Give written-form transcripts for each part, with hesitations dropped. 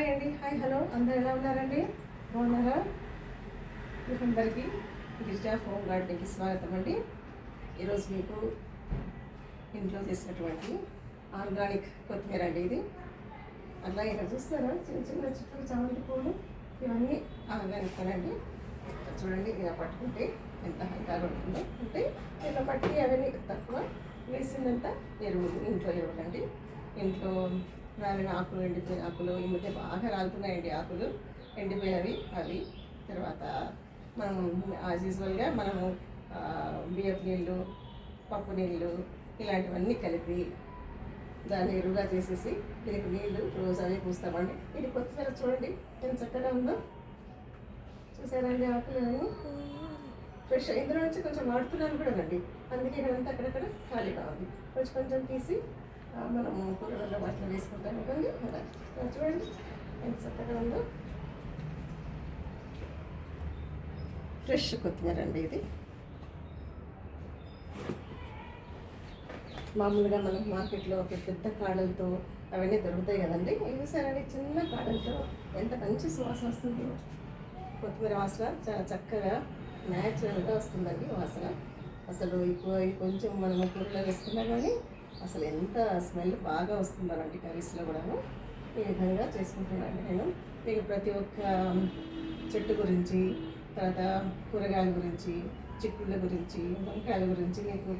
Hi అండి, hi, hello, అందరూ ఎలా ఉన్నారండి? బాగున్నారా? మీకు అందరికీ గిరిజా హోమ్ గార్డెన్కి స్వాగతం అండి. ఈరోజు మీకు ఇంట్లో చేసినటువంటి ఆర్గానిక్ కొత్తిమీర అండి ఇది. అట్లా ఇక్కడ చూస్తారా, చిన్న చిన్న చుట్టూ చామంతి పూలు, ఇవన్నీ ఆర్గానిక్ అండి. చూడండి, ఇలా పట్టుకుంటే ఎంత హైకాగా ఉంటుందో. అంటే ఇలా మట్టి అవన్నీ తక్కువ, వేసిందంతా ఎరువులు, ఇంట్లో ఎరువులండి. ఇంట్లో రాలిన ఆకులు, ఎండిపోయిన ఆకులు, ఈ మధ్య బాగా రాలుతున్నాయండి ఆకులు, ఎండిపోయినవి అవి. తర్వాత మనం యాజ్ యూజువల్గా మనము బియ్యపు నీళ్ళు, పప్పు నీళ్ళు ఇలాంటివన్నీ కలిపి దాన్ని ఎరువుగా చేసేసి దీనికి నీళ్ళు రోజు అవి పూస్తామండి. ఇది కొత్తిమీర చూడండి ఎంత చక్కగా ఉందో, చూసారండి ఆకులు ఫ్రెష్. ఇందులో నుంచి కొంచెం వాడుతున్నాను కూడా అండి, అందుకే ఇక్కడంతా అక్కడక్కడ ఖాళీగా ఉంది. కొంచెం కొంచెం తీసి మనము కూరలలో వాటిలో వేసుకుంటాం కదండి. అలా చూడండి ఎంత చక్కగా ఉందో, ఫ్రెష్ కొత్తిమీర అండి ఇది. మామూలుగా మనకు మార్కెట్లో పెద్ద కాడలతో అవన్నీ దొరుకుతాయి కదండి. ఇవి సరే చిన్న కాడలతో ఎంత మంచి సువాసన వస్తుంది. కొత్తిమీర వాసన చాలా చక్కగా న్యాచురల్గా వస్తుందండి వాసన. అసలు ఎక్కువ కొంచెం మనము కూరలో వేసుకున్నా కానీ అసలు ఎంత స్మెల్ బాగా వస్తుందనండి కర్రీస్లో కూడాను. ఈ విధంగా చేసుకుంటున్నాను నేను. మీకు ప్రతి ఒక్క చెట్టు గురించి, తర్వాత కూరగాయల గురించి, చిక్కుళ్ళ గురించి, వంకాయల గురించి మీకు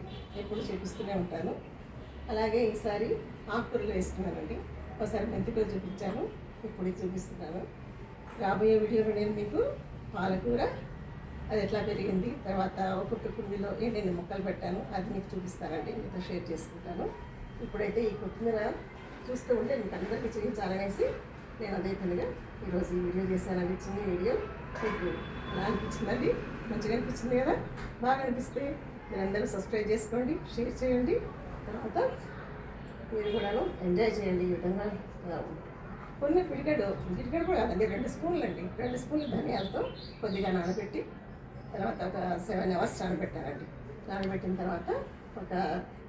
ఎప్పుడు చూపిస్తూనే ఉంటాను. అలాగే ఈసారి ఆకుకూరలు వేసుకున్నానండి. ఒకసారి మెంతికూర చూపించాను, ఇప్పుడు చూపిస్తున్నాను. రాబోయే వీడియోలో నేను మీకు పాలకూర అది ఎట్లా పెరిగింది, తర్వాత ఒక్కొక్క కుండీలో ఏంటంటే మొక్కలు పెట్టాను, అది మీకు చూపిస్తానండి, మీతో షేర్ చేసుకుంటాను. ఇప్పుడైతే ఈ కొత్తిమీర చూస్తూ ఉంటే మీకు అందరికీ చూపించాలనేసి నేను అదే పనిగా ఈరోజు ఈ వీడియో చేశానండి. చిన్న వీడియో మీకు ఎలా అనిపించిందండి? మంచిగా అనిపించింది కదా? బాగా అనిపిస్తే మీరందరూ సబ్స్క్రైబ్ చేసుకోండి, షేర్ చేయండి, తర్వాత మీరు కూడాను ఎంజాయ్ చేయండి. ఈ విధంగా కొన్ని పిడికెడు కూడా కాదండి, 2 స్పూన్లు అండి, 2 స్పూన్లు ధనియాలతో కొద్దిగా నానబెట్టి తర్వాత ఒక 7 hours నానబెట్టానండి. నానబెట్టిన తర్వాత ఒక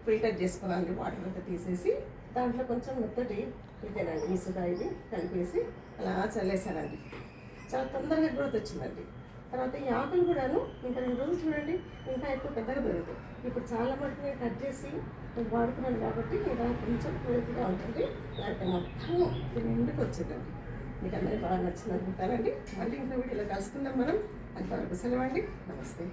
ఫిల్టర్ చేసుకున్నానండి, వాటర్ అంతా తీసేసి దాంట్లో కొంచెం మెత్తటి ఇదేనండి ఇసుక ఇది కలిపేసి అలా చల్లేసానండి. చాలా తొందరగా గ్రోత్ వచ్చిందండి. తర్వాత ఈ ఆకులు కూడాను ఇంకా 2 రోజులు చూడండి ఇంకా ఎక్కువ పెద్దగా పెరుగుతాయి. ఇప్పుడు చాలా మటుకు నేను కట్ చేసి వాడుతున్నాను కాబట్టి ఇలా కొంచెం పూర్తిగా ఉంటుంది. లేకపోతే మొత్తం నిండుకు వచ్చిందండి. మీకు అందరికీ బాగా నచ్చింది అనుకుంటానండి. మళ్ళీ ఇంకా వీడియోలో కలుసుకుందాం మనం. అంతవరకు సెలవండి. నమస్తే.